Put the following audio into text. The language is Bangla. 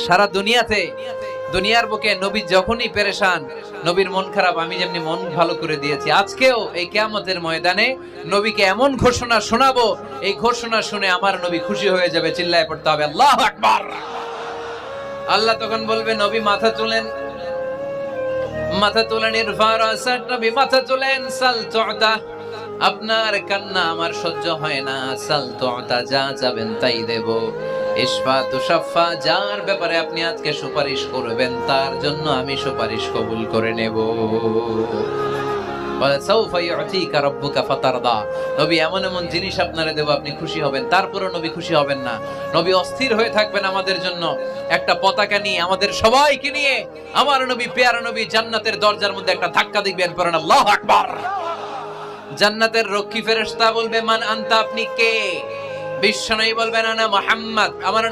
সারা দুনিয়ার বুকে নবী যখনই পেরেশান, নবীর মন খারাপ, আমি যেমনি মন ভালো করে দিয়েছি, আজকেও এই কিয়ামতের ময়দানে নবীকে এমন ঘোষণা শোনাবো, এই ঘোষণা শুনে আমার নবী খুশি হয়ে যাবে। চিল্লায় পড়তে হবে আল্লাহু আকবার। আল্লাহ তখন বলবে, নবী মাথা তুলেন, মাথা তুলেন, ইরফা রাসাক, নবী মাথা তুলেন, সাল তু'তা, আপনার কান্না আমার সহ্য হয় না, সাল তু'তা, যা চাবেন তাই দেব। ইশফা তুশাফা, যার ব্যাপারে আপনি আজকে সুপারিশ করবেন তার জন্য আমি সুপারিশ কবুল করে নেব। বলে সাউফা ইউতিকা রাব্বুকা ফাতারদা, নবী এমন এমন জিনিস আপনারে দেব আপনি খুশি হবেন। তারপরে নবী খুশি হবেন না, নবী অস্থির হয়ে থাকবেন আমাদের জন্য। একটা পতাকা নিয়ে, আমাদের সবাইকে নিয়ে আমার নবী, পেয়ারা নবী জান্নাতের দরজার মধ্যে একটা ধাক্কা দিবেন, পড়েন আল্লাহু আকবার। জান্নাতের রক্ষী ফেরেশতা বলবে, মান আনতা, আপনি কে? বিশ্বনবী বলবেন, আনা মুহাম্মদ, আমার